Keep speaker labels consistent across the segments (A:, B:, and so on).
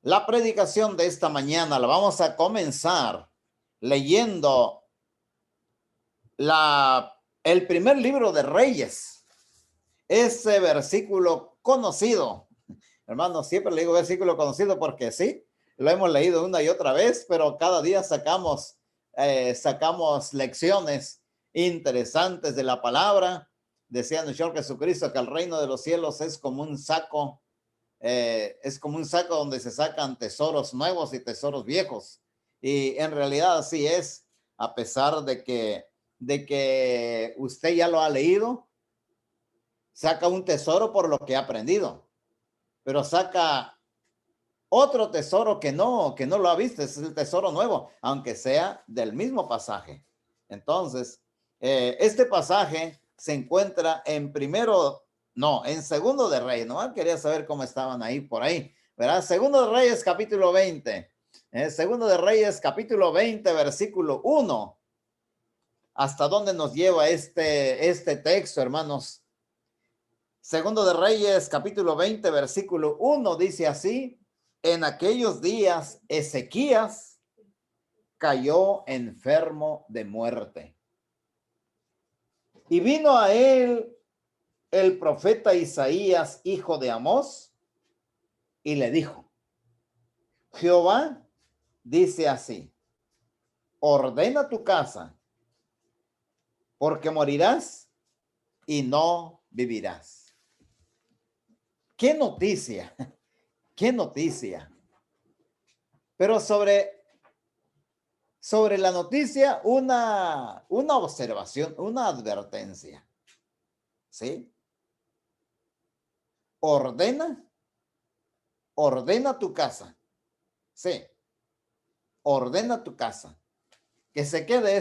A: La predicación de esta mañana la vamos a comenzar leyendo el primer libro de Reyes. Ese versículo conocido. Hermanos, siempre le digo versículo conocido porque sí, lo hemos leído una y otra vez, pero cada día sacamos lecciones interesantes de la palabra. Decía el Señor Jesucristo que el reino de los cielos es como un saco donde se sacan tesoros nuevos y tesoros viejos. Y en realidad así es, a pesar de que usted ya lo ha leído, saca un tesoro por lo que ha aprendido, pero saca otro tesoro que no lo ha visto, es el tesoro nuevo, aunque sea del mismo pasaje. Entonces, este pasaje se encuentra en Segundo de Reyes, ¿no? Quería saber cómo estaban ahí por ahí, ¿verdad? Segundo de Reyes, capítulo 20. Segundo de Reyes, capítulo 20, versículo 1. ¿Hasta dónde nos lleva este texto, hermanos? Segundo de Reyes, capítulo 20, versículo 1, dice así: en aquellos días Ezequías cayó enfermo de muerte. Y vino a él el profeta Isaías, hijo de Amós, y le dijo: Jehová dice así: ordena tu casa, porque morirás y no vivirás. ¡Qué noticia! ¡Qué noticia! Pero sobre la noticia, una observación, una advertencia. ¿Sí? Ordena tu casa. Sí. Ordena tu casa. Que se quede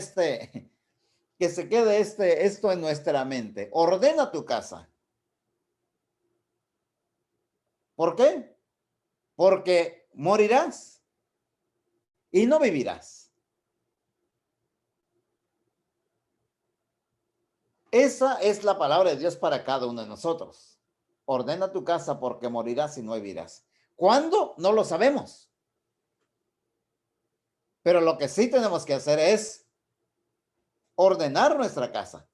A: esto en nuestra mente. Ordena tu casa. ¿Por qué? Porque morirás y no vivirás. Esa es la palabra de Dios para cada uno de nosotros. Ordena tu casa porque morirás y no vivirás. ¿Cuándo? No lo sabemos. Pero lo que sí tenemos que hacer es ordenar nuestra casa.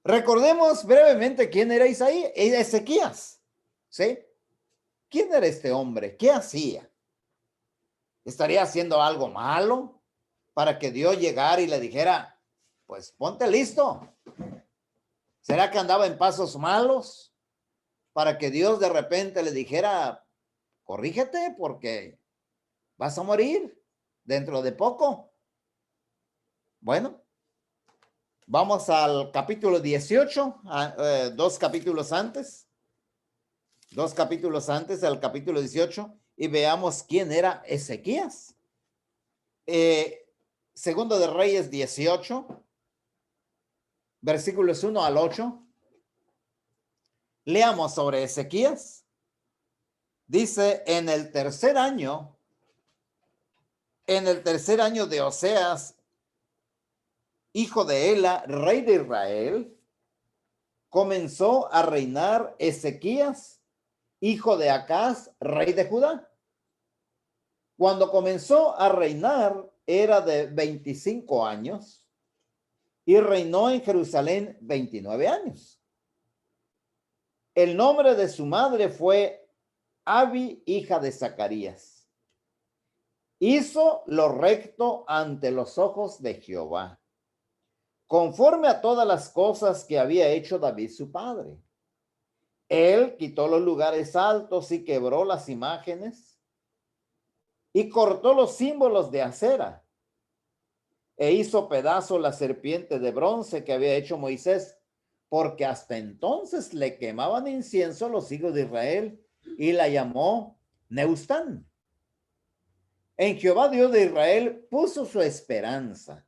A: Recordemos brevemente quién era Ezequías. ¿Sí? ¿Quién era este hombre? ¿Qué hacía? ¿Estaría haciendo algo malo para que Dios llegara y le dijera, pues ponte listo? ¿Será que andaba en pasos malos para que Dios de repente le dijera, corrígete porque vas a morir dentro de poco? Bueno, vamos al capítulo 18, dos capítulos antes, al capítulo 18, y veamos quién era Ezequías. Segundo de Reyes 18, versículos 1 al 8. Leamos sobre Ezequías. Dice: en el tercer año de Oseas, hijo de Ela, rey de Israel, comenzó a reinar Ezequías, hijo de Acaz, rey de Judá. Cuando comenzó a reinar era de 25 años y reinó en Jerusalén 29 años. El nombre de su madre fue Abi, hija de Zacarías. Hizo lo recto ante los ojos de Jehová, conforme a todas las cosas que había hecho David su padre. Él quitó los lugares altos y quebró las imágenes y cortó los símbolos de acera e hizo pedazo la serpiente de bronce que había hecho Moisés, porque hasta entonces le quemaban incienso los hijos de Israel, y la llamó Neustán. En Jehová Dios de Israel puso su esperanza.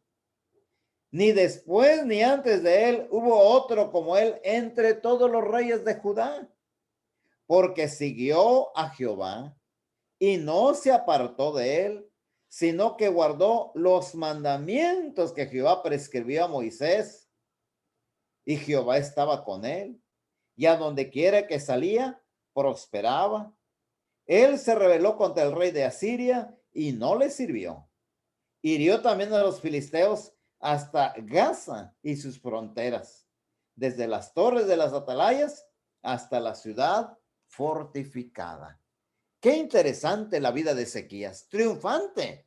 A: Ni después ni antes de él hubo otro como él entre todos los reyes de Judá, porque siguió a Jehová y no se apartó de él, sino que guardó los mandamientos que Jehová prescribió a Moisés. Y Jehová estaba con él, y a donde quiera que salía, prosperaba. Él se rebeló contra el rey de Asiria y no le sirvió. Hirió también a los filisteos hasta Gaza y sus fronteras, desde las torres de las atalayas hasta la ciudad fortificada. Qué interesante la vida de Ezequías, triunfante.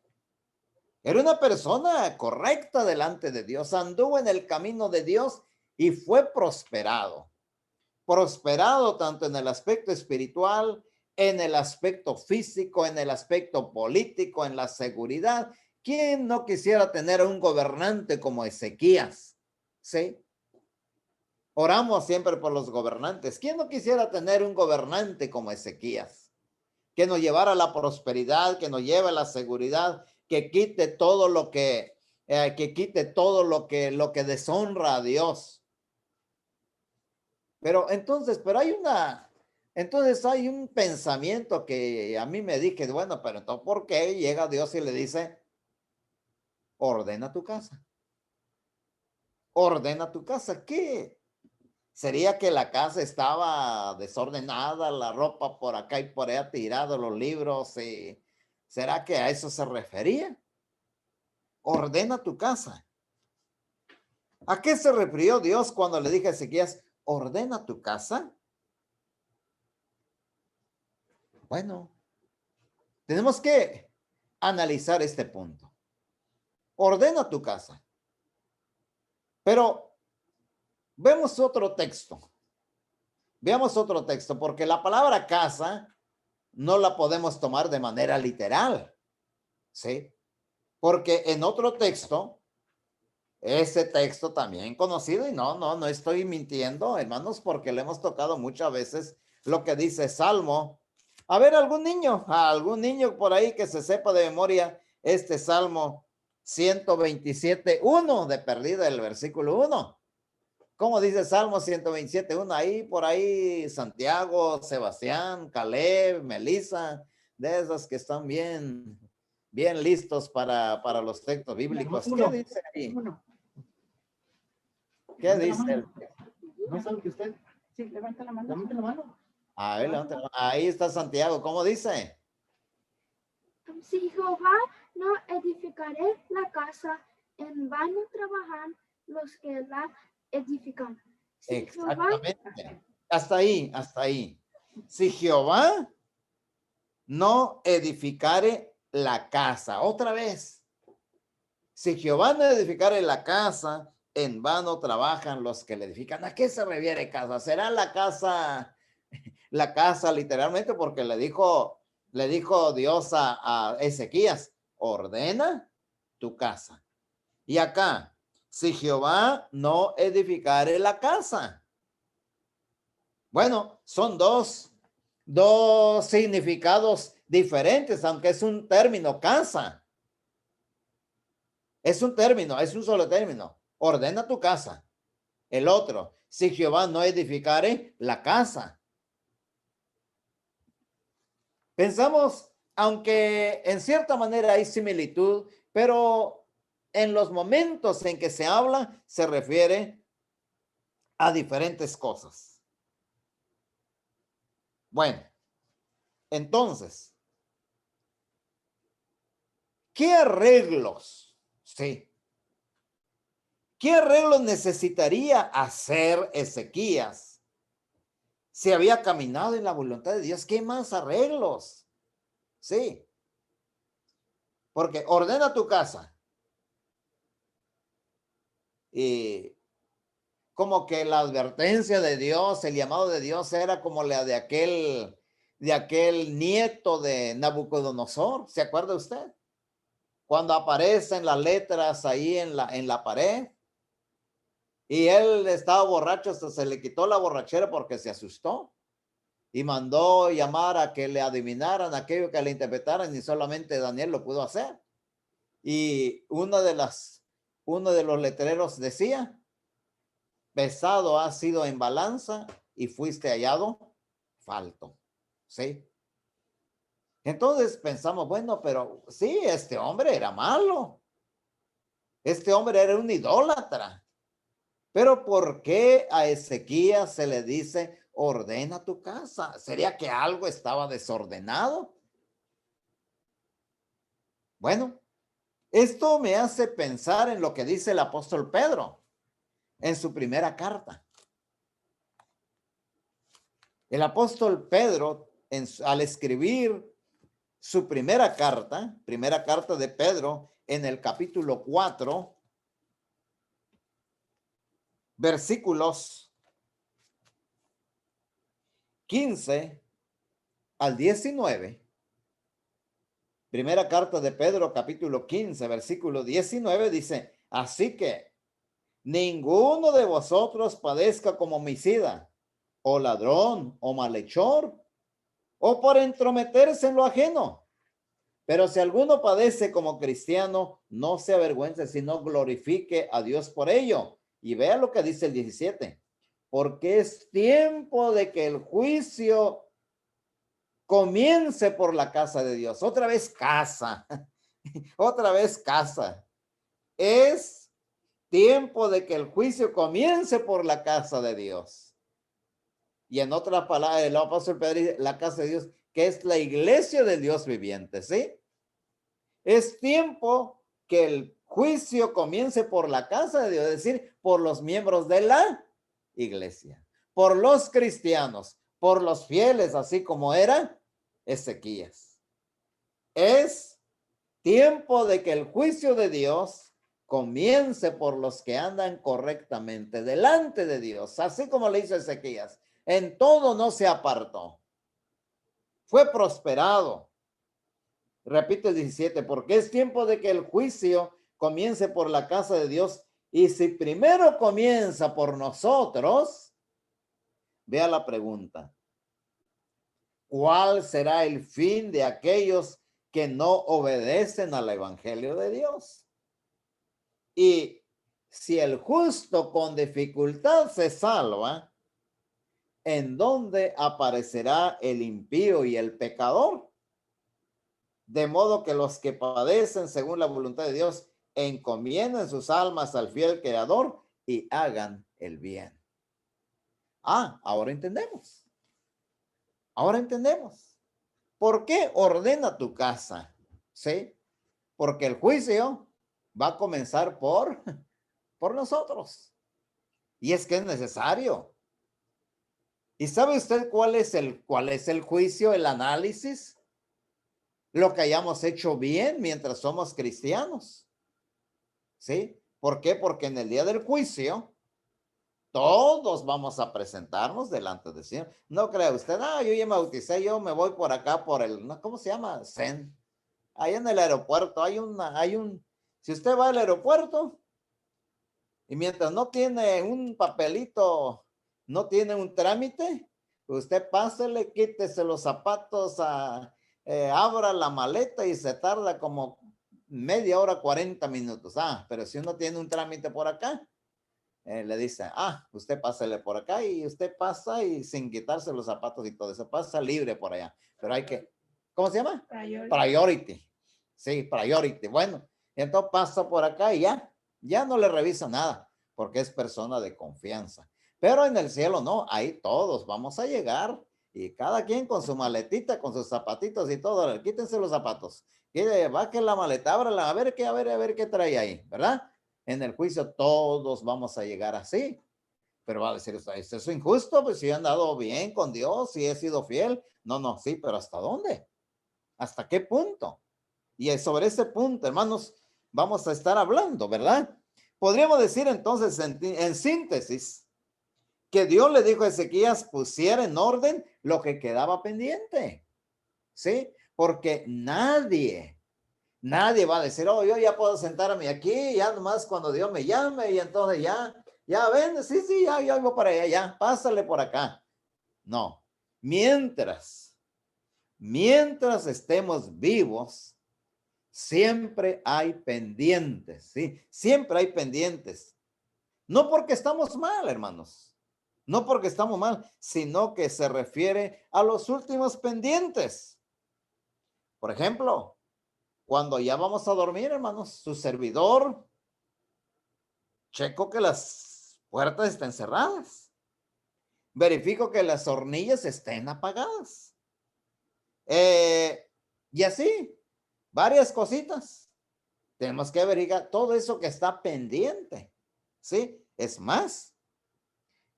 A: Era una persona correcta delante de Dios, anduvo en el camino de Dios y fue prosperado. Prosperado tanto en el aspecto espiritual, en el aspecto físico, en el aspecto político, en la seguridad. ¿Quién no quisiera tener un gobernante como Ezequías? ¿Sí? Oramos siempre por los gobernantes. ¿Quién no quisiera tener un gobernante como Ezequías? Que nos llevara a la prosperidad, que nos lleve a la seguridad, que quite todo lo que deshonra a Dios. Pero entonces hay un pensamiento que a mí me dije, bueno, pero entonces, ¿por qué llega Dios y le dice, ordena tu casa? Ordena tu casa. ¿Qué? ¿Sería que la casa estaba desordenada, la ropa por acá y por allá tirada, los libros? ¿Será que a eso se refería? Ordena tu casa. ¿A qué se refirió Dios cuando le dije a Ezequías, ordena tu casa? Bueno, tenemos que analizar este punto. Ordena tu casa. Pero vemos otro texto. Veamos otro texto, porque la palabra casa no la podemos tomar de manera literal, ¿sí? Porque en otro texto, ese texto también conocido, y no estoy mintiendo, hermanos, porque le hemos tocado muchas veces lo que dice Salmo. A ver, algún niño por ahí que se sepa de memoria este Salmo 127:1 de perdida, el versículo 1. ¿Cómo dice Salmo 127:1? Ahí, por ahí, Santiago, Sebastián, Caleb, Melissa, de esos que están bien listos para los textos bíblicos. ¿Qué dice ahí? ¿Qué dice?
B: ¿No sabe que usted? Sí, levanta la mano. Levanta la mano.
A: A ver, ahí está Santiago. ¿Cómo dice?
C: Si Jehová no edificaré la casa, en vano trabajan los que la edifican. Si
A: Exactamente. Jehová... Hasta ahí. Si Jehová no edificare la casa, otra vez. Si Jehová no edificare la casa, en vano trabajan los que le edifican. ¿A qué se refiere casa? ¿Será la casa literalmente? Porque le dijo Dios a Ezequías, ordena tu casa. Y acá, si Jehová no edificare la casa. Bueno, son dos significados diferentes, aunque es un término, casa. Es un término, es un solo término. Ordena tu casa. El otro, si Jehová no edificare la casa. Pensamos, aunque en cierta manera hay similitud, pero en los momentos en que se habla, se refiere a diferentes cosas. Bueno, entonces, ¿qué arreglos? Sí. ¿Qué arreglos necesitaría hacer Ezequías si había caminado en la voluntad de Dios? ¿Qué más arreglos? Sí. Porque ordena tu casa. Y como que la advertencia de Dios, el llamado de Dios era como la de aquel nieto de Nabucodonosor. ¿Se acuerda usted? Cuando aparecen las letras ahí en la pared. Y él estaba borracho, hasta se le quitó la borrachera porque se asustó. Y mandó llamar a que le adivinaran aquello, que le interpretaran, y solamente Daniel lo pudo hacer. Y uno de los letreros decía, pesado has sido en balanza y fuiste hallado falto. ¿Sí? Entonces pensamos, bueno, pero sí, este hombre era malo. Este hombre era un idólatra. Pero ¿por qué a Ezequías se le dice, ordena tu casa. ¿Sería que algo estaba desordenado? Bueno, esto me hace pensar en lo que dice el apóstol Pedro en su primera carta. El apóstol Pedro, al escribir su primera carta de Pedro, en el capítulo 4, versículos 15 al 19. Primera carta de Pedro, capítulo 15, versículo 19, dice, así que ninguno de vosotros padezca como homicida, o ladrón, o malhechor, o por entrometerse en lo ajeno. Pero si alguno padece como cristiano, no se avergüence, sino glorifique a Dios por ello. Y vea lo que dice el 17. Porque es tiempo de que el juicio comience por la casa de Dios. Otra vez casa. Otra vez casa. Es tiempo de que el juicio comience por la casa de Dios. Y en otras palabras, el apóstol Pedro dice, la casa de Dios, que es la iglesia del Dios viviente, ¿sí? Es tiempo que el juicio comience por la casa de Dios, es decir, por los miembros de la iglesia, por los cristianos, por los fieles, así como era Ezequías. Es tiempo de que el juicio de Dios comience por los que andan correctamente delante de Dios, así como le hizo Ezequías. En todo no se apartó. Fue prosperado. Repito el 17, porque es tiempo de que el juicio comience por la casa de Dios. Y si primero comienza por nosotros, vea la pregunta. ¿Cuál será el fin de aquellos que no obedecen al evangelio de Dios? Y si el justo con dificultad se salva, ¿en dónde aparecerá el impío y el pecador? De modo que los que padecen según la voluntad de Dios encomienden sus almas al fiel Creador y hagan el bien. Ahora entendemos. Ahora entendemos. ¿Por qué ordena tu casa? ¿Sí? Porque el juicio va a comenzar por nosotros. Y es que es necesario. ¿Y sabe usted cuál es el juicio, el análisis? Lo que hayamos hecho bien mientras somos cristianos. ¿Sí? ¿Por qué? Porque en el día del juicio, todos vamos a presentarnos delante del Señor. No crea usted, yo ya me bauticé, yo me voy por acá por ¿cómo se llama? Zen. Ahí en el aeropuerto si usted va al aeropuerto y mientras no tiene un papelito, no tiene un trámite, usted pásele, quítese los zapatos, abra la maleta y se tarda como media hora, 40 minutos. Pero si uno tiene un trámite por acá, le dice, usted pásele por acá y usted pasa y sin quitarse los zapatos y todo eso, pasa libre por allá. Pero hay que, ¿cómo se llama? Priority. Sí, priority. Bueno, entonces pasa por acá y ya no le revisa nada porque es persona de confianza. Pero en el cielo no, ahí todos vamos a llegar y cada quien con su maletita, con sus zapatitos y todo, quítense los zapatos, baje la maleta, ábrala, a ver qué trae ahí, ¿verdad? En el juicio todos vamos a llegar así. Pero va a decir, ¿esto es injusto? Pues si he andado bien con Dios, si he sido fiel. No, sí, pero ¿hasta dónde? ¿Hasta qué punto? Y sobre ese punto, hermanos, vamos a estar hablando, ¿verdad? Podríamos decir entonces, en síntesis, que Dios le dijo a Ezequías pusiera en orden lo que quedaba pendiente, ¿sí? Porque nadie va a decir, yo ya puedo sentarme aquí, ya nomás cuando Dios me llame y entonces ya ven, sí, ya voy para allá, ya, pásale por acá. No, mientras estemos vivos, siempre hay pendientes, ¿sí? Siempre hay pendientes. No porque estamos mal, hermanos. No porque estamos mal, sino que se refiere a los últimos pendientes. Por ejemplo, cuando ya vamos a dormir, hermanos, su servidor, checo que las puertas estén cerradas. verifico que las hornillas estén apagadas. Y así, varias cositas. Tenemos que verificar todo eso que está pendiente, ¿sí? Es más,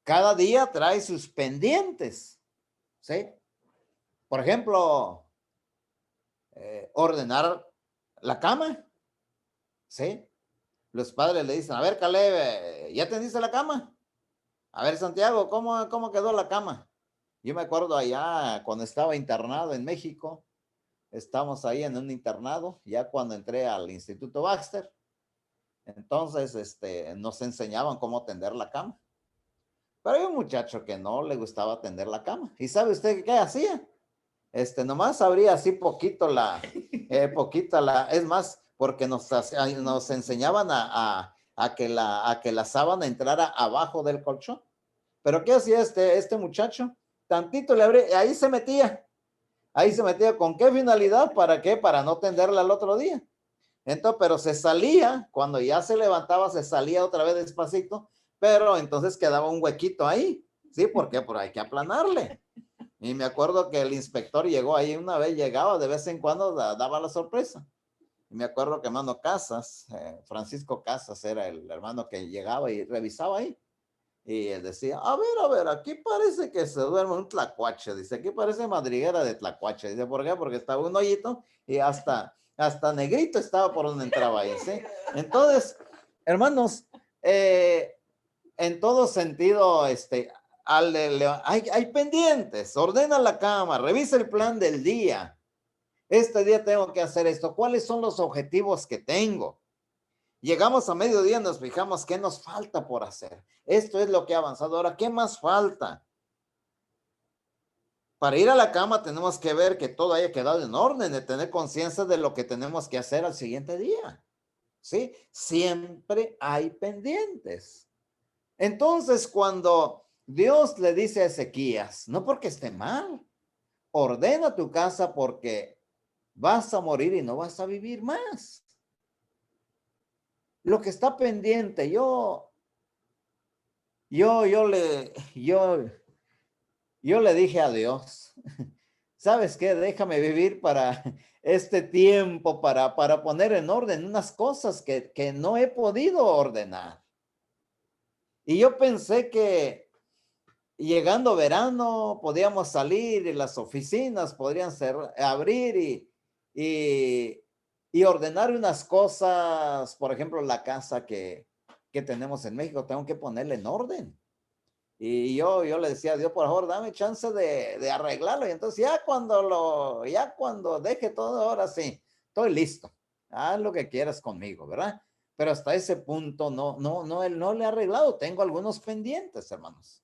A: cada día trae sus pendientes, ¿sí? Por ejemplo, ordenar la cama, ¿sí? Los padres le dicen, a ver, Caleb, ¿ya tendiste la cama? A ver, Santiago, ¿cómo quedó la cama? Yo me acuerdo allá cuando estaba internado en México, estamos ahí en un internado, ya cuando entré al Instituto Baxter, entonces nos enseñaban cómo tender la cama. Pero hay un muchacho que no le gustaba tender la cama. ¿Y sabe usted qué hacía? Nomás abría así poquito es más, porque nos enseñaban a que la sábana entrara abajo del colchón. Pero ¿qué hacía este muchacho? Tantito le abría, ahí se metía, ¿con qué finalidad? ¿Para qué? Para no tenderla al otro día. Entonces, pero se salía, cuando ya se levantaba, se salía otra vez despacito, pero entonces quedaba un huequito ahí, ¿sí? Porque por hay que aplanarle. Y me acuerdo que el inspector llegó ahí una vez, llegaba de vez en cuando, daba la sorpresa. Y me acuerdo que hermano Casas, Francisco Casas era el hermano que llegaba y revisaba ahí. Y él decía, a ver, aquí parece que se duerme un tlacuache. Dice, aquí parece madriguera de tlacuache. Dice, ¿por qué? Porque estaba un hoyito y hasta negrito estaba por donde entraba ahí, ¿sí? Entonces, hermanos, en todo sentido, hay pendientes. Ordena la cama, revisa el plan del día. Este día tengo que hacer esto. ¿Cuáles son los objetivos que tengo? Llegamos a mediodía, nos fijamos qué nos falta por hacer. Esto es lo que ha avanzado. Ahora, ¿qué más falta? Para ir a la cama tenemos que ver que todo haya quedado en orden, de tener conciencia de lo que tenemos que hacer al siguiente día. ¿Sí? Siempre hay pendientes. Entonces, cuando Dios le dice a Ezequías, no porque esté mal, ordena tu casa porque vas a morir y no vas a vivir más. Lo que está pendiente, yo le dije a Dios, ¿sabes qué? Déjame vivir para este tiempo, para poner en orden unas cosas que no he podido ordenar. Y yo pensé que llegando verano podíamos salir y las oficinas podrían abrir y ordenar unas cosas, por ejemplo, la casa que tenemos en México, tengo que ponerle en orden. Y yo le decía a Dios, por favor, dame chance de arreglarlo. Y entonces ya cuando deje todo, ahora sí, estoy listo. Haz lo que quieras conmigo, ¿verdad? Pero hasta ese punto él no le ha arreglado. Tengo algunos pendientes, hermanos.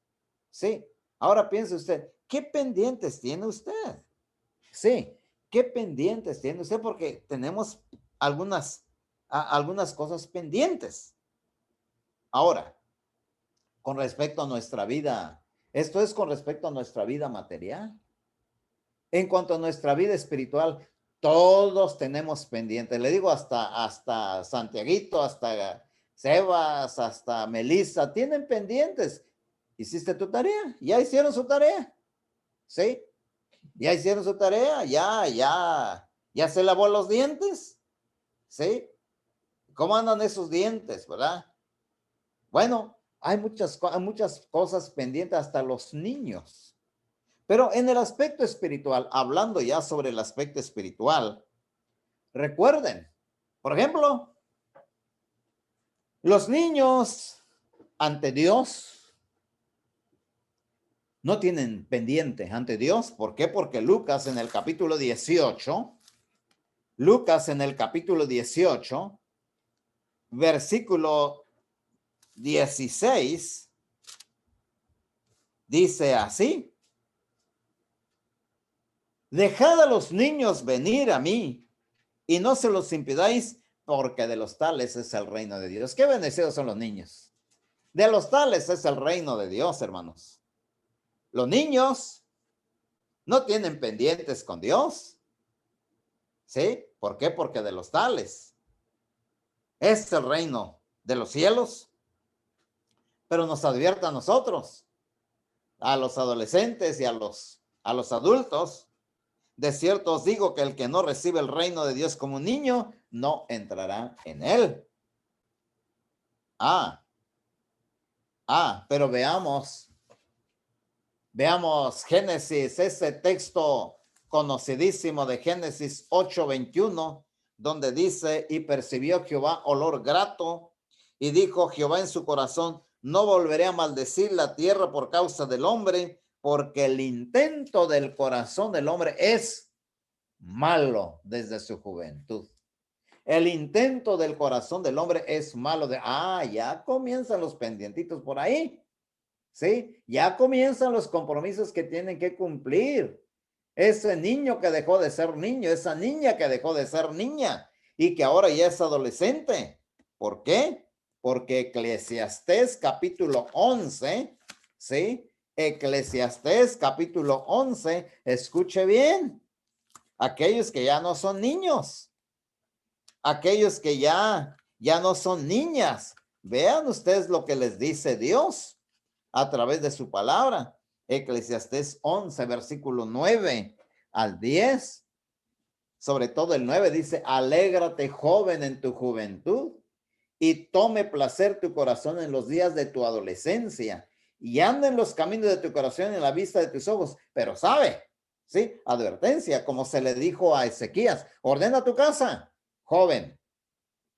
A: Sí. Ahora piense usted, ¿qué pendientes tiene usted? Sí. ¿Qué pendientes tiene usted? Porque tenemos algunas cosas pendientes. Ahora, con respecto a nuestra vida, esto es con respecto a nuestra vida material. En cuanto a nuestra vida espiritual, todos tenemos pendientes. Le digo hasta Santiaguito, hasta Sebas, hasta Melissa, tienen pendientes. ¿Hiciste tu tarea? ¿Ya hicieron su tarea? ¿Sí? ¿Ya hicieron su tarea? ¿Ya se lavó los dientes? ¿Sí? ¿Cómo andan esos dientes, verdad? Bueno, hay muchas cosas pendientes, hasta los niños. Pero en el aspecto espiritual, hablando ya sobre el aspecto espiritual, recuerden, por ejemplo, los niños ante Dios no tienen pendiente ante Dios. ¿Por qué? Porque Lucas en el capítulo 18, versículo 16, dice así: dejad a los niños venir a mí y no se los impidáis, porque de los tales es el reino de Dios. Qué bendecidos son los niños. De los tales es el reino de Dios, hermanos. Los niños no tienen pendientes con Dios. ¿Sí? ¿Por qué? Porque de los tales es el reino de los cielos. Pero nos advierte a nosotros. a los adolescentes y a los adultos. De cierto os digo que el que no recibe el reino de Dios como un niño, no entrará en él. Pero veamos Génesis, ese texto conocidísimo de Génesis 8:21, donde dice, y percibió Jehová olor grato, y dijo Jehová en su corazón, no volveré a maldecir la tierra por causa del hombre, porque el intento del corazón del hombre es malo desde su juventud. El intento del corazón del hombre es malo. Ya comienzan los pendientitos por ahí. ¿Sí? Ya comienzan los compromisos que tienen que cumplir. Ese niño que dejó de ser niño, esa niña que dejó de ser niña y que ahora ya es adolescente. ¿Por qué? Porque Eclesiastés capítulo 11, ¿sí? Eclesiastés capítulo 11, escuche bien, aquellos que ya no son niños, aquellos que ya no son niñas, vean ustedes lo que les dice Dios a través de su palabra. Eclesiastés 11, versículo 9 al 10. Sobre todo el 9 dice, alégrate joven en tu juventud y tome placer tu corazón en los días de tu adolescencia y anda en los caminos de tu corazón en la vista de tus ojos. Pero sabe, ¿sí? Advertencia, como se le dijo a Ezequías, ordena tu casa, joven.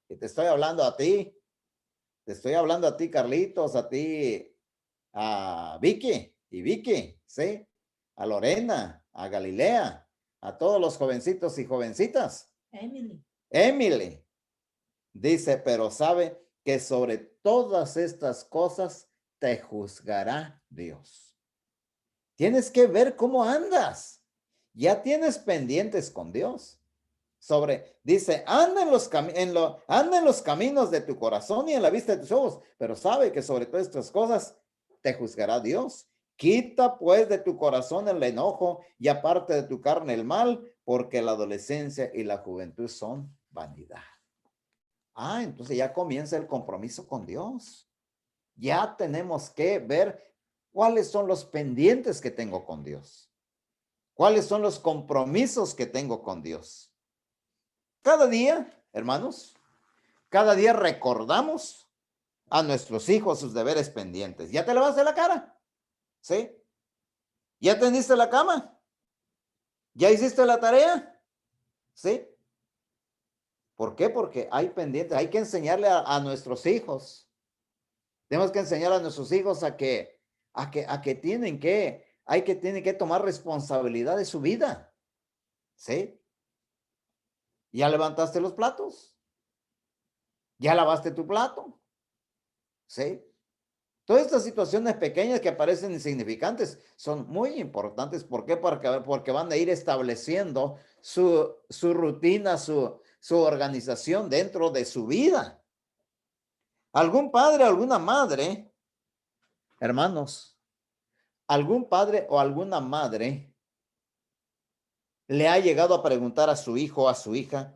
A: Y te estoy hablando a ti. Te estoy hablando a ti, Carlitos, a ti, a Vicky, ¿sí? A Lorena, a Galilea, a todos los jovencitos y jovencitas. Emily. Dice, pero sabe que sobre todas estas cosas te juzgará Dios. Tienes que ver cómo andas. Ya tienes pendientes con Dios. Dice, anda en los caminos de tu corazón y en la vista de tus ojos, pero sabe que sobre todas estas cosas te juzgará Dios. Quita pues de tu corazón el enojo y aparte de tu carne el mal, porque la adolescencia y la juventud son vanidad. Entonces ya comienza el compromiso con Dios. Ya tenemos que ver cuáles son los pendientes que tengo con Dios. Cuáles son los compromisos que tengo con Dios. Cada día, hermanos, cada día recordamos a nuestros hijos sus deberes pendientes. ¿Ya te lavaste la cara? ¿Sí? ¿Ya tendiste la cama? ¿Ya hiciste la tarea? ¿Sí? ¿Por qué? Porque hay pendientes. Hay que enseñarle a nuestros hijos. Tenemos que enseñar a nuestros hijos a que tienen que tomar responsabilidad de su vida. ¿Sí? ¿Ya levantaste los platos? ¿Ya lavaste tu plato? ¿Sí? Todas estas situaciones pequeñas que parecen insignificantes son muy importantes. ¿Por qué? Porque van a ir estableciendo su rutina, su organización dentro de su vida. Algún padre, alguna madre, hermanos, algún padre o alguna madre le ha llegado a preguntar a su hijo o a su hija,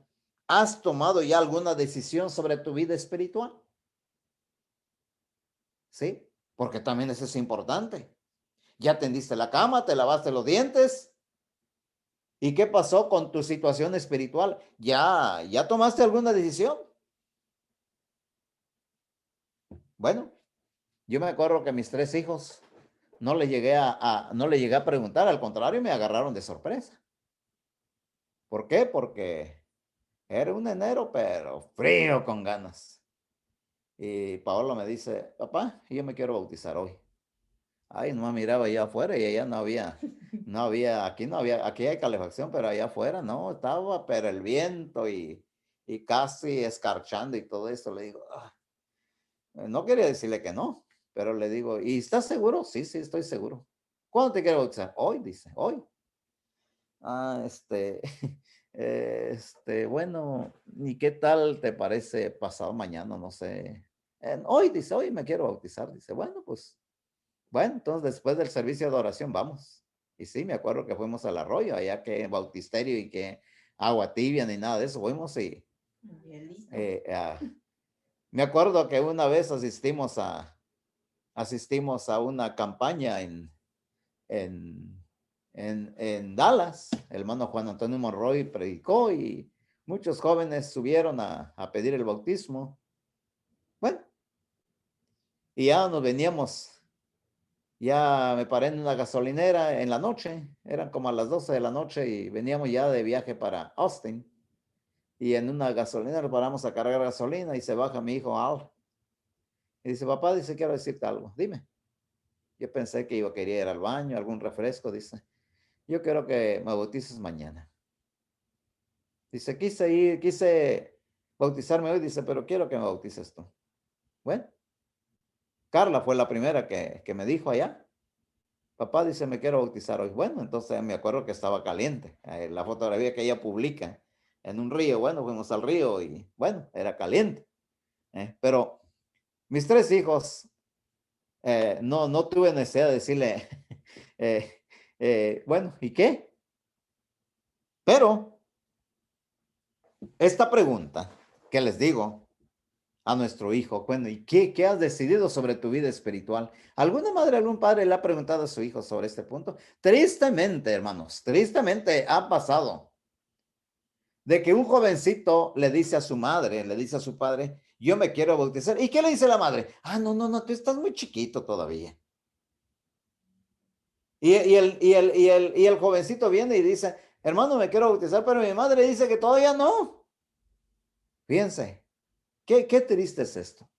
A: ¿has tomado ya alguna decisión sobre tu vida espiritual? ¿Sí? Porque también eso es importante. ¿Ya tendiste la cama? ¿Te lavaste los dientes? ¿Y qué pasó con tu situación espiritual? ¿Ya tomaste alguna decisión? Bueno, yo me acuerdo que mis 3 hijos no le llegué a preguntar, al contrario, me agarraron de sorpresa. ¿Por qué? Porque era un enero, pero frío con ganas. Y Paola me dice, papá, yo me quiero bautizar hoy. Nomás miraba allá afuera y allá aquí hay calefacción, pero allá afuera no, estaba, pero el viento y casi escarchando y todo eso. Le digo, no quería decirle que no, pero le digo, ¿y estás seguro? Sí, estoy seguro. ¿Cuándo te quiero bautizar? Hoy, dice, hoy. Bueno, ¿y qué tal te parece pasado mañana? No sé. Hoy, dice, hoy me quiero bautizar. Dice, bueno, pues, bueno, entonces después del servicio de oración vamos. Y sí, me acuerdo que fuimos al arroyo, allá que bautisterio y que agua tibia ni nada de eso. Fuimos y me acuerdo que una vez asistimos a una campaña en en Dallas. El hermano Juan Antonio Monroy predicó y muchos jóvenes subieron a pedir el bautismo. Bueno, y ya nos veníamos. Ya me paré en una gasolinera en la noche, eran como a las 12 de la noche y veníamos ya de viaje para Austin. Y en una gasolinera paramos a cargar gasolina y se baja mi hijo Al. Y dice, papá, dice, quiero decirte algo, dime. Yo pensé que quería ir al baño, algún refresco, dice. Yo quiero que me bautices mañana. Dice, quise bautizarme hoy, dice, pero quiero que me bautices tú. Bueno, Carla fue la primera que me dijo allá. Papá dice, me quiero bautizar hoy. Bueno, entonces me acuerdo que estaba caliente. La fotografía que ella publica en un río. Bueno, fuimos al río y bueno, era caliente. Pero mis 3 hijos, no tuve necesidad de decirle, bueno, ¿y qué? Pero esta pregunta que les digo a nuestro hijo, bueno, ¿y qué has decidido sobre tu vida espiritual? ¿Alguna madre, algún padre le ha preguntado a su hijo sobre este punto? Tristemente, hermanos, tristemente ha pasado de que un jovencito le dice a su madre, le dice a su padre, yo me quiero bautizar. ¿Y qué le dice la madre? Ah, no, tú estás muy chiquito todavía. Y el jovencito viene y dice, hermano, me quiero bautizar, pero mi madre dice que todavía no. Fíjense, qué triste es esto.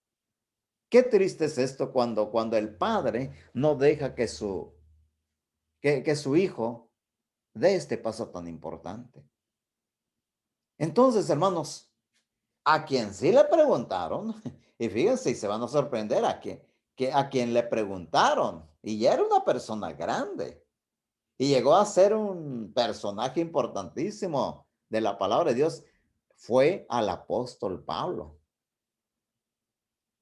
A: Qué triste es esto cuando el padre no deja que su hijo dé este paso tan importante. Entonces, hermanos, a quien sí le preguntaron, y fíjense, y se van a sorprender a quien le preguntaron, y ya era una persona grande, y llegó a ser un personaje importantísimo de la palabra de Dios, fue al apóstol Pablo.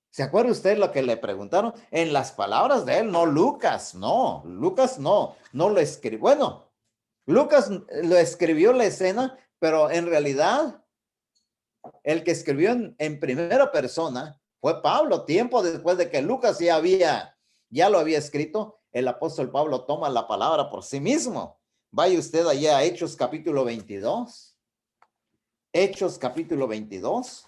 A: ¿Se acuerda usted lo que le preguntaron? En las palabras de él, no Lucas no lo escribió. Bueno, Lucas lo escribió la escena, pero en realidad el que escribió en primera persona fue Pablo. Tiempo después de que Lucas ya lo había escrito, el apóstol Pablo toma la palabra por sí mismo. Vaya usted allá a Hechos capítulo 22. Hechos capítulo 22.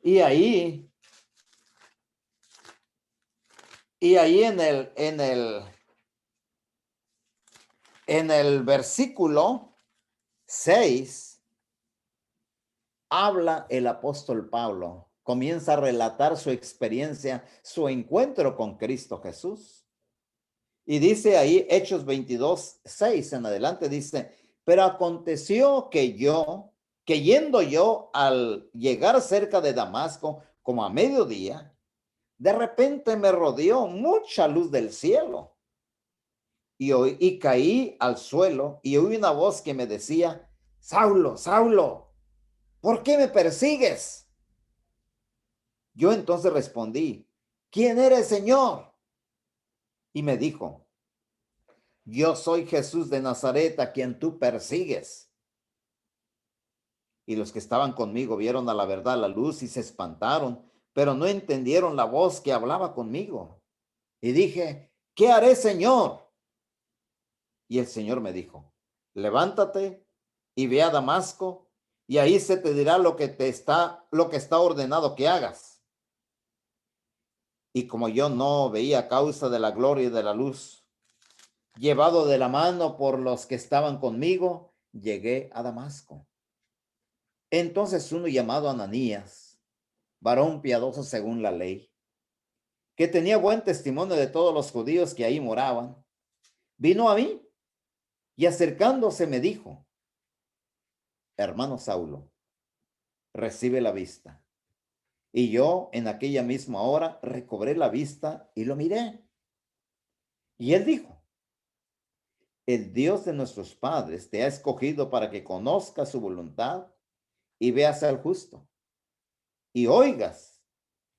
A: Y ahí en el versículo 6 habla el apóstol Pablo, comienza a relatar su experiencia, su encuentro con Cristo Jesús. Y dice ahí, Hechos 22:6 en adelante, dice, pero aconteció que yendo yo al llegar cerca de Damasco, como a mediodía, de repente me rodeó mucha luz del cielo. Y caí al suelo y oí una voz que me decía, Saulo, Saulo, ¿por qué me persigues? Yo entonces respondí, ¿quién eres, Señor? Y me dijo, yo soy Jesús de Nazaret, a quien tú persigues. Y los que estaban conmigo vieron a la verdad la luz y se espantaron, pero no entendieron la voz que hablaba conmigo. Y dije, ¿qué haré, Señor? Y el Señor me dijo, levántate y ve a Damasco, y ahí se te dirá lo que está ordenado que hagas. Y como yo no veía causa de la gloria y de la luz, llevado de la mano por los que estaban conmigo, llegué a Damasco. Entonces uno llamado Ananías, varón piadoso según la ley, que tenía buen testimonio de todos los judíos que ahí moraban, vino a mí y acercándose me dijo, hermano Saulo, recibe la vista. Y yo en aquella misma hora recobré la vista y lo miré. Y él dijo, el Dios de nuestros padres te ha escogido para que conozcas su voluntad y veas al justo y oigas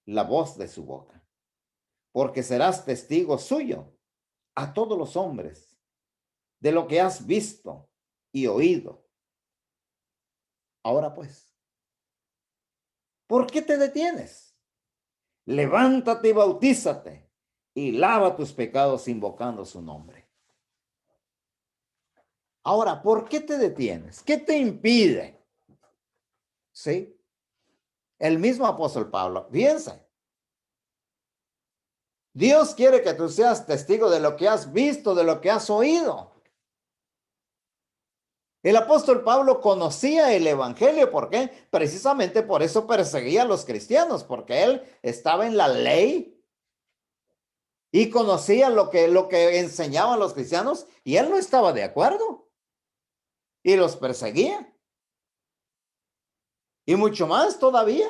A: la voz de su boca, porque serás testigo suyo a todos los hombres de lo que has visto y oído. Ahora pues, ¿por qué te detienes? Levántate y bautízate y lava tus pecados invocando su nombre. Ahora, ¿por qué te detienes? ¿Qué te impide? ¿Sí? El mismo apóstol Pablo, fíjense. Dios quiere que tú seas testigo de lo que has visto, de lo que has oído. El apóstol Pablo conocía el evangelio, ¿por qué? Precisamente por eso perseguía a los cristianos, porque él estaba en la ley y conocía lo que enseñaban los cristianos y él no estaba de acuerdo y los perseguía. Y mucho más todavía.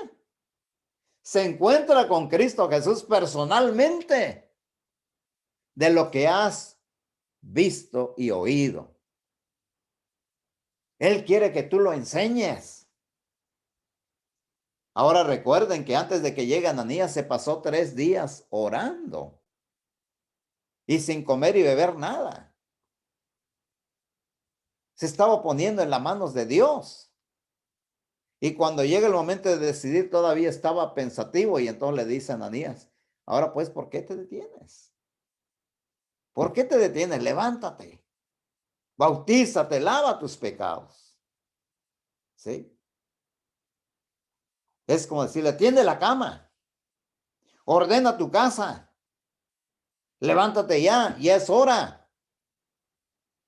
A: Se encuentra con Cristo Jesús personalmente de lo que has visto y oído. Él quiere que tú lo enseñes. Ahora recuerden que antes de que llegue Ananías se pasó 3 días orando y sin comer y beber nada. Se estaba poniendo en las manos de Dios. Y cuando llega el momento de decidir todavía estaba pensativo y entonces le dice a Ananías, ahora pues, ¿por qué te detienes? ¿Por qué te detienes? Levántate, bautízate, lava tus pecados. ¿Sí? Es como decirle, tiende la cama, ordena tu casa, levántate ya es hora.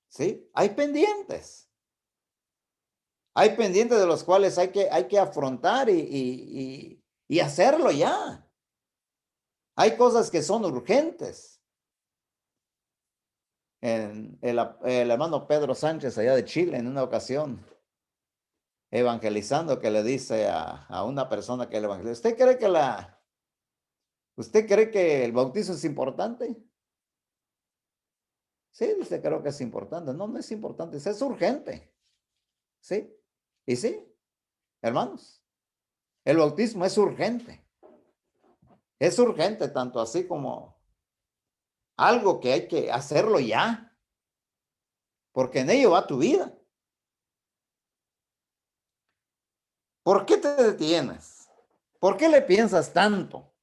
A: ¿Sí? Hay pendientes. Hay pendientes de los cuales hay que afrontar y hacerlo ya. Hay cosas que son urgentes. El hermano Pedro Sánchez allá de Chile en una ocasión evangelizando que le dice a una persona que le evangeliza, ¿usted cree que el bautizo es importante? Sí, dice, creo que es importante. No, no es importante, es urgente. ¿Sí? Y sí, hermanos, el bautismo es urgente. Es urgente tanto así como algo que hay que hacerlo ya, porque en ello va tu vida. ¿Por qué te detienes? ¿Por qué le piensas tanto?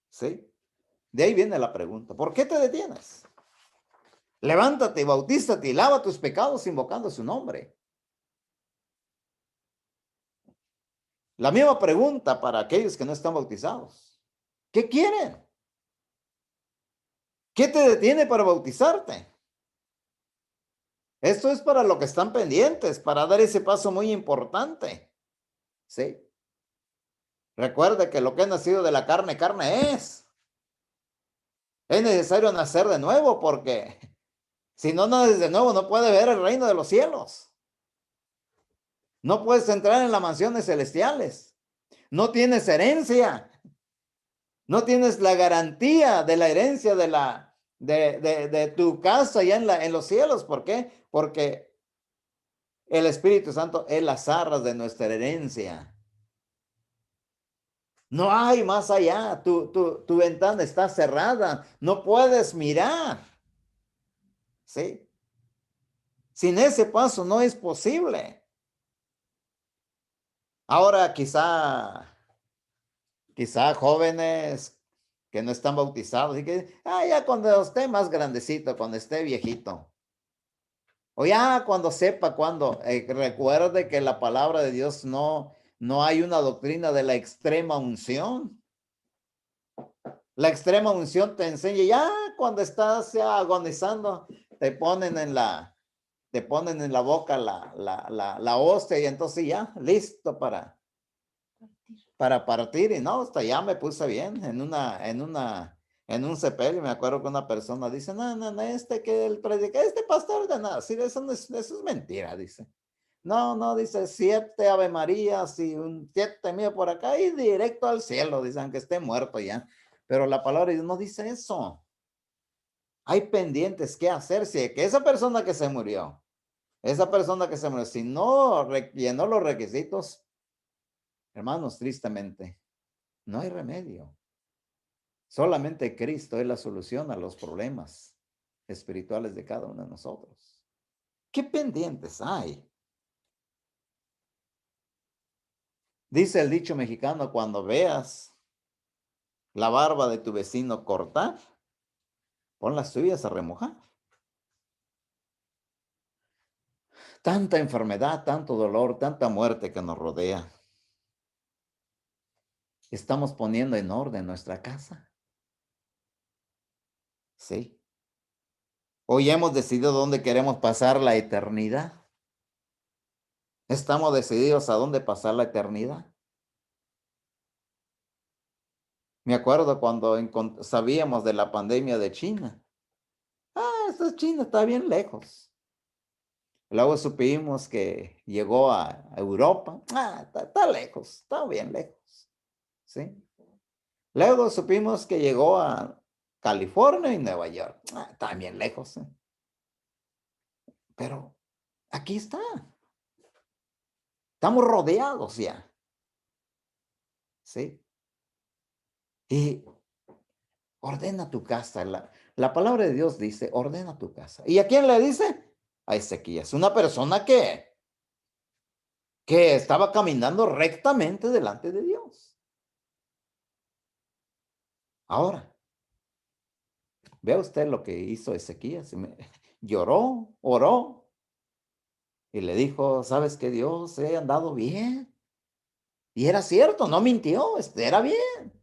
A: ¿Sí? De ahí viene la pregunta. ¿Por qué te detienes? Levántate, bautízate y lava tus pecados invocando su nombre. La misma pregunta para aquellos que no están bautizados. ¿Qué quieren? ¿Qué te detiene para bautizarte? Esto es para lo que están pendientes, para dar ese paso muy importante. ¿Sí? Recuerde que lo que ha nacido de la carne, carne es. Es necesario nacer de nuevo porque si no naces de nuevo no puedes ver el reino de los cielos. No puedes entrar en las mansiones celestiales. No tienes herencia. No tienes la garantía de la herencia de tu casa ya en los cielos. ¿Por qué? Porque el Espíritu Santo es las arras de nuestra herencia. No hay más allá. Tu ventana está cerrada. No puedes mirar. ¿Sí? Sin ese paso no es posible. Ahora quizá jóvenes que no están bautizados y que, ya cuando esté más grandecito, cuando esté viejito, o ya cuando sepa cuando, recuerde que la palabra de Dios no hay una doctrina de la extrema unción. La extrema unción te enseña ya cuando estás ya agonizando, te ponen en la boca la hostia y entonces ya, listo para partir. Y no, hasta ya me puse bien en un sepelio. Me acuerdo que una persona dice, no, que el predica, este pastor de nada, sí, eso es mentira, dice. No, dice 7 Ave Marías y un 7 mío por acá y directo al cielo, dice, aunque esté muerto ya. Pero la palabra de Dios no dice eso. Hay pendientes que hacerse, que esa persona que se murió, si no llenó los requisitos, hermanos, tristemente, no hay remedio. Solamente Cristo es la solución a los problemas espirituales de cada uno de nosotros. ¿Qué pendientes hay? Dice el dicho mexicano, cuando veas la barba de tu vecino cortar, pon las tuyas a remojar. Tanta enfermedad, tanto dolor, tanta muerte que nos rodea. Estamos poniendo en orden nuestra casa. Sí. Hoy hemos decidido dónde queremos pasar la eternidad. Estamos decididos a dónde pasar la eternidad. Me acuerdo cuando sabíamos de la pandemia de China. Esta China está bien lejos. Luego supimos que llegó a Europa. Está lejos, está bien lejos. ¿Sí? Luego supimos que llegó a California y Nueva York. Está bien lejos. Pero aquí está. Estamos rodeados ya. ¿Sí? Y ordena tu casa. La palabra de Dios dice, ordena tu casa. ¿Y a quién le dice? A Ezequías. Una persona que estaba caminando rectamente delante de Dios. Ahora, vea usted lo que hizo Ezequías. Lloró, oró y le dijo, ¿sabes qué, Dios? He andado bien. Y era cierto, no mintió, era bien.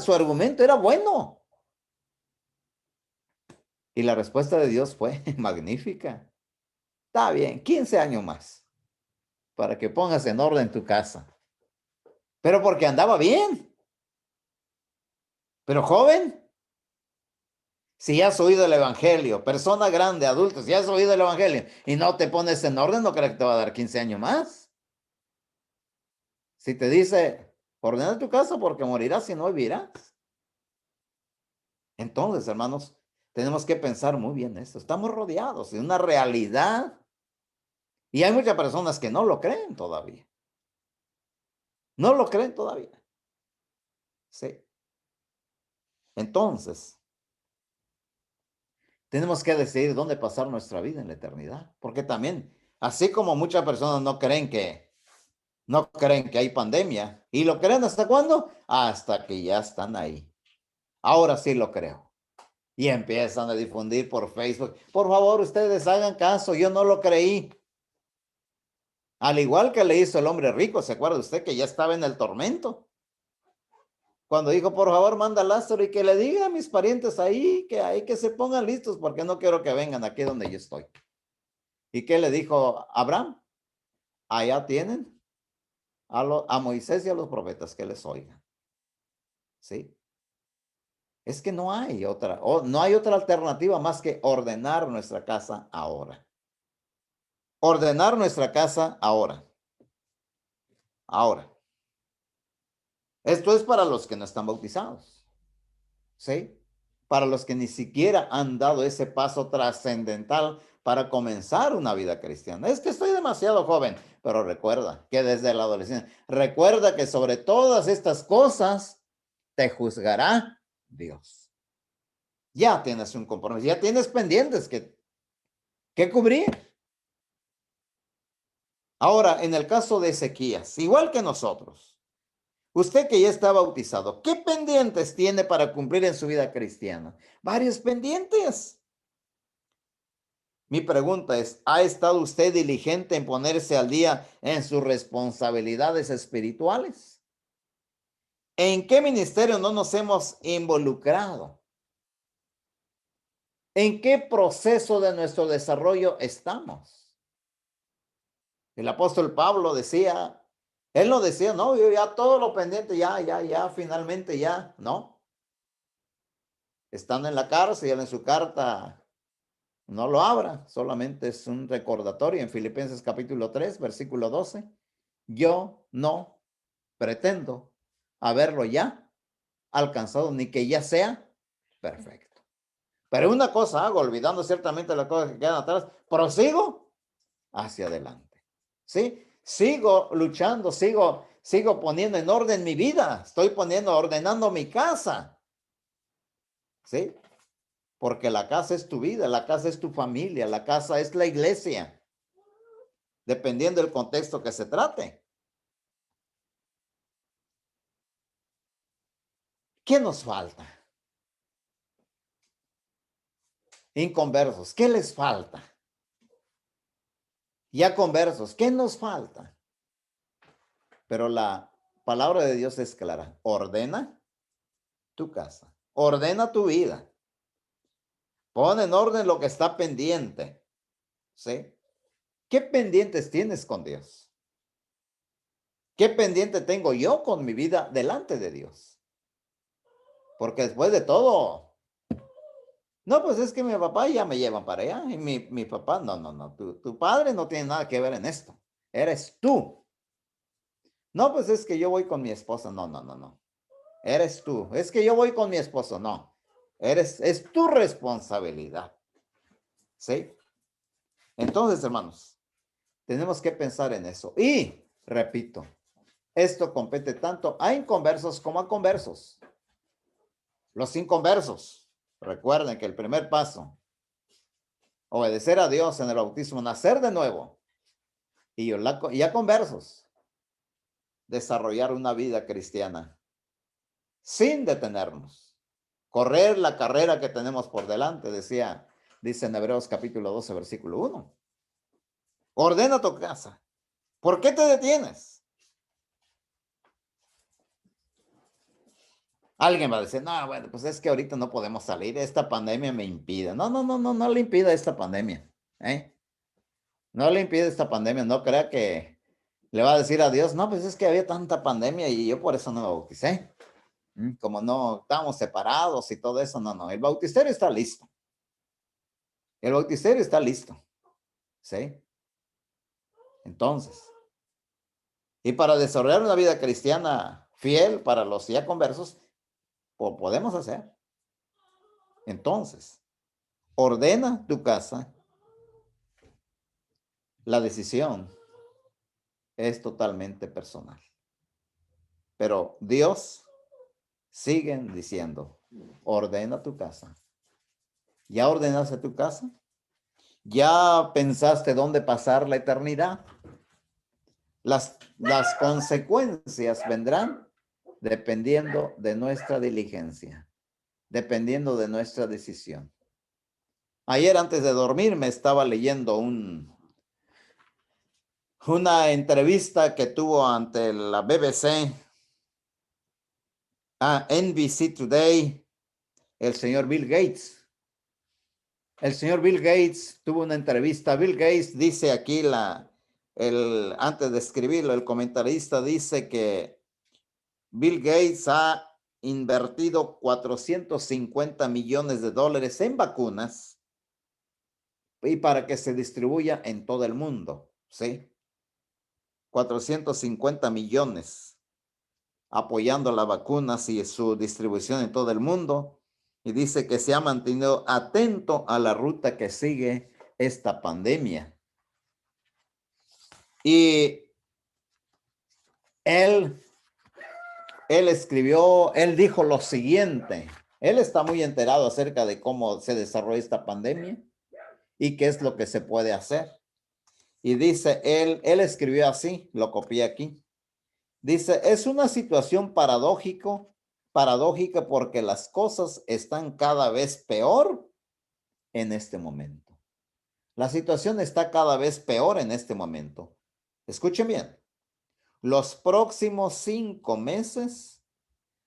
A: Su argumento era bueno. Y la respuesta de Dios fue magnífica. Está bien, 15 años más para que pongas en orden tu casa. Pero porque andaba bien. Pero joven, si has oído el evangelio, persona grande, adulto, si has oído el evangelio y no te pones en orden, ¿no crees que te va a dar 15 años más? Si te dice, ordena tu casa porque morirás y no vivirás. Entonces, hermanos, tenemos que pensar muy bien esto. Estamos rodeados de una realidad y hay muchas personas que no lo creen todavía. No lo creen todavía. Sí. Entonces, tenemos que decidir dónde pasar nuestra vida en la eternidad. Porque también, así como muchas personas no creen que hay pandemia. ¿Y lo creen hasta cuándo? Hasta que ya están ahí. Ahora sí lo creo. Y empiezan a difundir por Facebook. Por favor, ustedes hagan caso, yo no lo creí. Al igual que le hizo el hombre rico, ¿se acuerda usted que ya estaba en el tormento? Cuando dijo, por favor, manda a Lázaro y que le diga a mis parientes ahí que se pongan listos porque no quiero que vengan aquí donde yo estoy. ¿Y qué le dijo Abraham? Allá tienen a Moisés y a los profetas que les oigan. ¿Sí? Es que no hay otra alternativa más que ordenar nuestra casa ahora. Ordenar nuestra casa ahora. Ahora. Esto es para los que no están bautizados. ¿Sí? Para los que ni siquiera han dado ese paso trascendental para comenzar una vida cristiana. Es que estoy demasiado joven, pero recuerda que desde la adolescencia, recuerda que sobre todas estas cosas te juzgará Dios. Ya tienes un compromiso, ya tienes pendientes que cubrir. Ahora, en el caso de Ezequías, igual que nosotros, usted que ya está bautizado, ¿qué pendientes tiene para cumplir en su vida cristiana? Varios pendientes. Mi pregunta es, ¿ha estado usted diligente en ponerse al día en sus responsabilidades espirituales? ¿En qué ministerio no nos hemos involucrado? ¿En qué proceso de nuestro desarrollo estamos? El apóstol Pablo decía, él no decía, no, yo ya todo lo pendiente, ya, finalmente ya, no. Estando en la cárcel, en su carta, no lo abra, solamente es un recordatorio en Filipenses capítulo 3, versículo 12. Yo no pretendo haberlo ya alcanzado, ni que ya sea perfecto. Pero una cosa hago, olvidando ciertamente las cosas que quedan atrás, prosigo hacia adelante. ¿Sí? Sigo luchando, sigo poniendo en orden mi vida, ordenando mi casa. ¿Sí? Porque la casa es tu vida, la casa es tu familia, la casa es la iglesia, dependiendo del contexto que se trate. ¿Qué nos falta? Inconversos, ¿qué les falta? Ya conversos, ¿qué nos falta? Pero la palabra de Dios es clara. Ordena tu casa, ordena tu vida. Pon en orden lo que está pendiente. ¿Sí? ¿Qué pendientes tienes con Dios? ¿Qué pendiente tengo yo con mi vida delante de Dios? Porque después de todo, no, pues es que mi papá ya me lleva para allá y mi papá, no, tu padre no tiene nada que ver en esto. Eres tú. No, pues es que yo voy con mi esposa. No. Eres tú. Es que yo voy con mi esposo. No. Es tu responsabilidad. ¿Sí? Entonces, hermanos, tenemos que pensar en eso. Y, repito, esto compete tanto a inconversos como a conversos. Los inconversos, recuerden que el primer paso, obedecer a Dios en el bautismo, nacer de nuevo. Y ya conversos, desarrollar una vida cristiana sin detenernos. Correr la carrera que tenemos por delante, dice en Hebreos capítulo 12, versículo 1. Ordena tu casa. ¿Por qué te detienes? Alguien va a decir, no, bueno, pues es que ahorita no podemos salir, esta pandemia me impide. No le impida esta pandemia. No le impide esta pandemia, no crea que le va a decir a Dios, no, pues es que había tanta pandemia y yo por eso no me bauticé. Como no estábamos separados y todo eso, no, el bauticerio está listo. El bauticerio está listo. ¿Sí? Entonces, y para desarrollar una vida cristiana fiel para los ya conversos, podemos hacer. Entonces, ordena tu casa. La decisión es totalmente personal. Pero Dios sigue diciendo, ordena tu casa. ¿Ya ordenaste tu casa? ¿Ya pensaste dónde pasar la eternidad? Las consecuencias vendrán dependiendo de nuestra diligencia, dependiendo de nuestra decisión. Ayer antes de dormir me estaba leyendo una entrevista que tuvo ante la BBC, NBC Today, el señor Bill Gates. El señor Bill Gates tuvo una entrevista. Bill Gates dice aquí, antes de escribirlo, el comentarista dice que Bill Gates ha invertido 450 millones de dólares en vacunas y para que se distribuya en todo el mundo, ¿sí? 450 millones apoyando las vacunas y su distribución en todo el mundo. Y dice que se ha mantenido atento a la ruta que sigue esta pandemia. Y él escribió, él dijo lo siguiente. Él está muy enterado acerca de cómo se desarrolla esta pandemia y qué es lo que se puede hacer. Y dice, él escribió así, lo copié aquí. Dice, es una situación paradójica porque las cosas están cada vez peor en este momento. La situación está cada vez peor en este momento. Escuchen bien. Los próximos 5 meses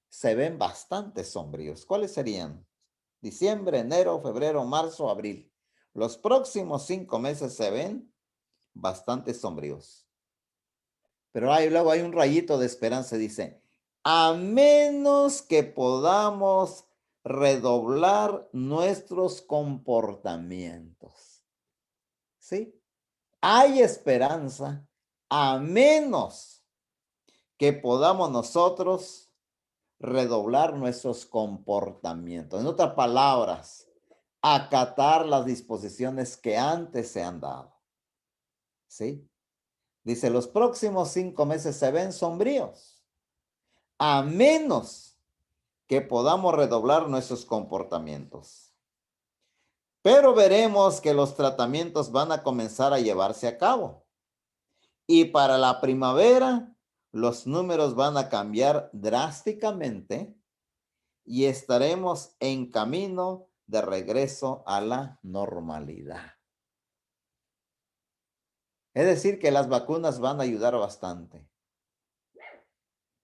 A: se ven bastante sombríos. ¿Cuáles serían? Diciembre, enero, febrero, marzo, abril. Los próximos 5 meses se ven bastante sombríos. Pero luego hay un rayito de esperanza, dice, a menos que podamos redoblar nuestros comportamientos. ¿Sí? Hay esperanza a menos que podamos nosotros redoblar nuestros comportamientos. En otras palabras, acatar las disposiciones que antes se han dado. ¿Sí? Dice, los próximos 5 meses se ven sombríos, a menos que podamos redoblar nuestros comportamientos. Pero veremos que los tratamientos van a comenzar a llevarse a cabo. Y para la primavera, los números van a cambiar drásticamente y estaremos en camino de regreso a la normalidad. Es decir, que las vacunas van a ayudar bastante.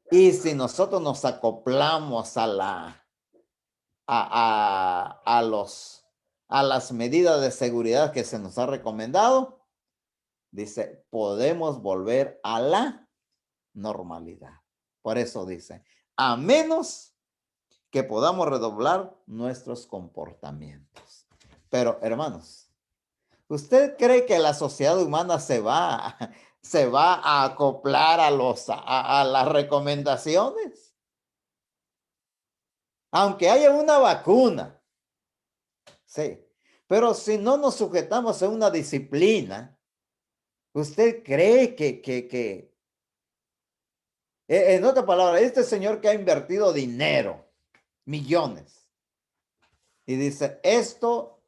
A: Y si nosotros nos acoplamos a las medidas de seguridad que se nos ha recomendado, dice, podemos volver a la normalidad. Por eso dice, a menos que podamos redoblar nuestros comportamientos. Pero, hermanos, ¿usted cree que la sociedad humana se va a acoplar a las recomendaciones? Aunque haya una vacuna, sí, pero si no nos sujetamos a una disciplina, ¿usted cree que en otra palabra, este señor que ha invertido dinero, millones, y dice, esto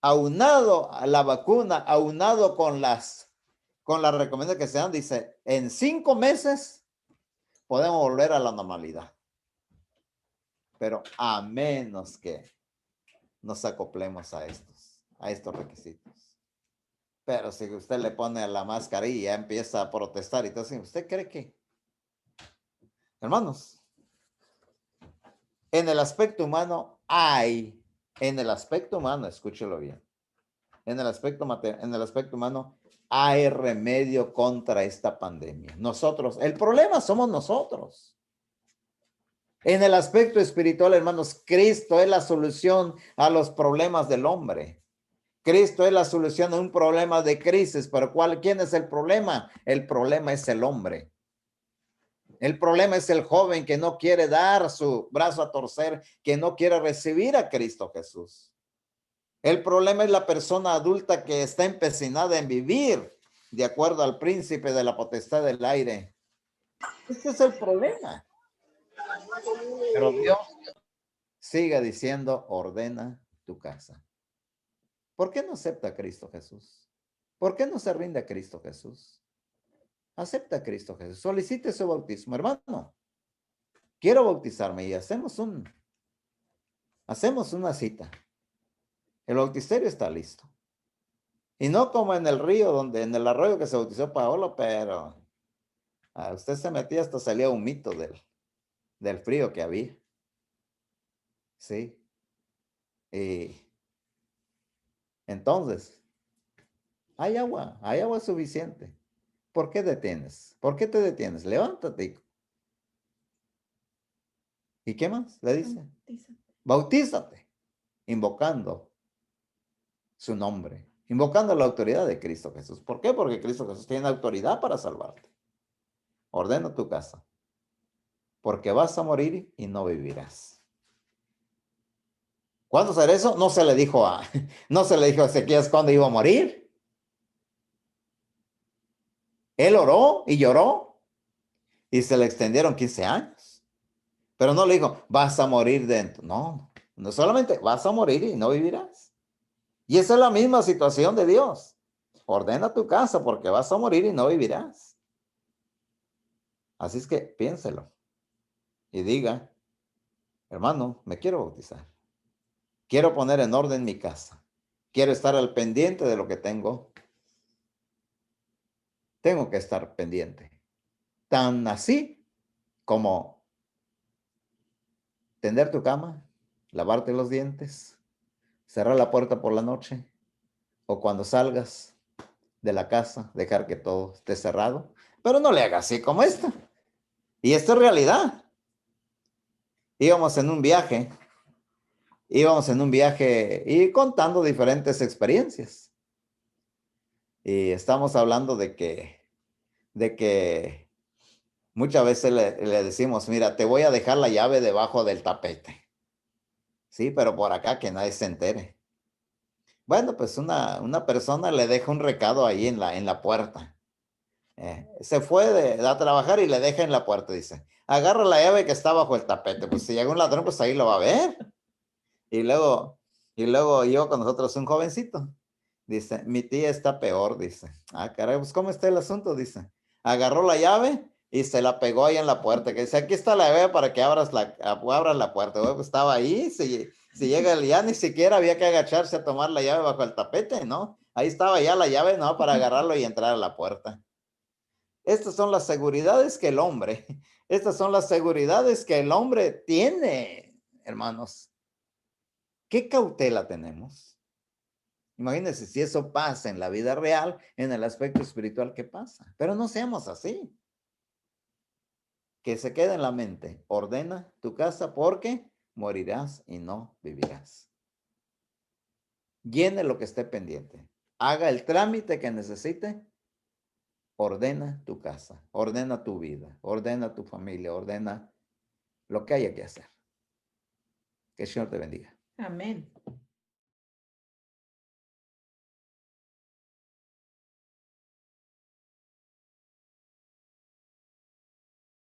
A: aunado a la vacuna, aunado con las recomendaciones que se dan, dice, en 5 meses podemos volver a la normalidad. Pero a menos que nos acoplemos a estos requisitos. Pero si usted le pone la mascarilla, empieza a protestar y todo así, ¿usted cree que? Hermanos, en el aspecto humano escúchelo bien, en el aspecto humano hay remedio contra esta pandemia. El problema somos nosotros. En el aspecto espiritual, hermanos, Cristo es la solución a los problemas del hombre. Cristo es la solución a un problema de crisis, pero ¿quién es el problema? El problema es el hombre. El problema es el joven que no quiere dar su brazo a torcer, que no quiere recibir a Cristo Jesús. El problema es la persona adulta que está empecinada en vivir de acuerdo al príncipe de la potestad del aire. Este es el problema. Pero Dios sigue diciendo, ordena tu casa. ¿Por qué no acepta a Cristo Jesús? ¿Por qué no se rinde a Cristo Jesús? Acepta a Cristo Jesús. Solicite su bautismo, hermano. Quiero bautizarme y hacemos una cita. El bautisterio está listo. Y no como en el río, en el arroyo que se bautizó Paolo, pero usted se metía hasta salía un mito del frío que había. Sí. Y entonces, hay agua suficiente. ¿Por qué detienes? ¿Por qué te detienes? Levántate. ¿Y qué más? Le dice. Bautízate. Invocando su nombre. Invocando la autoridad de Cristo Jesús. ¿Por qué? Porque Cristo Jesús tiene autoridad para salvarte. Ordena tu casa. Porque vas a morir y no vivirás. ¿Cuándo será eso? No se le dijo a Ezequías cuándo iba a morir. Él oró y lloró. Y se le extendieron 15 años. Pero no le dijo, vas a morir dentro. No solamente vas a morir y no vivirás. Y esa es la misma situación de Dios. Ordena tu casa porque vas a morir y no vivirás. Así es que piénselo. Y diga, hermano, me quiero bautizar. Quiero poner en orden mi casa. Quiero estar al pendiente de lo que tengo. Tengo que estar pendiente. Tan así como tender tu cama, lavarte los dientes, cerrar la puerta por la noche, o cuando salgas de la casa, dejar que todo esté cerrado. Pero no le hagas así como esta. Y esto es realidad. Íbamos en un viaje y contando diferentes experiencias. Y estamos hablando de que muchas veces le decimos, mira, te voy a dejar la llave debajo del tapete. Sí, pero por acá que nadie se entere. Bueno, pues una persona le deja un recado ahí en la puerta. Se fue a trabajar y le deja en la puerta, dice, agarra la llave que está bajo el tapete. Pues si llega un ladrón, pues ahí lo va a ver. Y luego yo con nosotros un jovencito. Dice, mi tía está peor, dice. Ah, caray, pues ¿cómo está el asunto? Dice, agarró la llave, y se la pegó ahí en la puerta, que dice, aquí está la llave para que abras la puerta. Bueno, pues estaba ahí, si llega el ya ni siquiera había que agacharse a tomar la llave bajo el tapete, ¿no? Ahí estaba ya la llave, ¿no? Para agarrarlo y entrar a la puerta. Estas son las seguridades que el hombre, estas son las seguridades que el hombre tiene, hermanos. ¿Qué cautela tenemos? Imagínense si eso pasa en la vida real, en el aspecto espiritual, ¿qué pasa? Pero no seamos así. Que se quede en la mente, ordena tu casa porque morirás y no vivirás. Llene lo que esté pendiente. Haga el trámite que necesite. Ordena tu casa, ordena tu vida, ordena tu familia, ordena lo que haya que hacer. Que el Señor te bendiga.
D: Amén.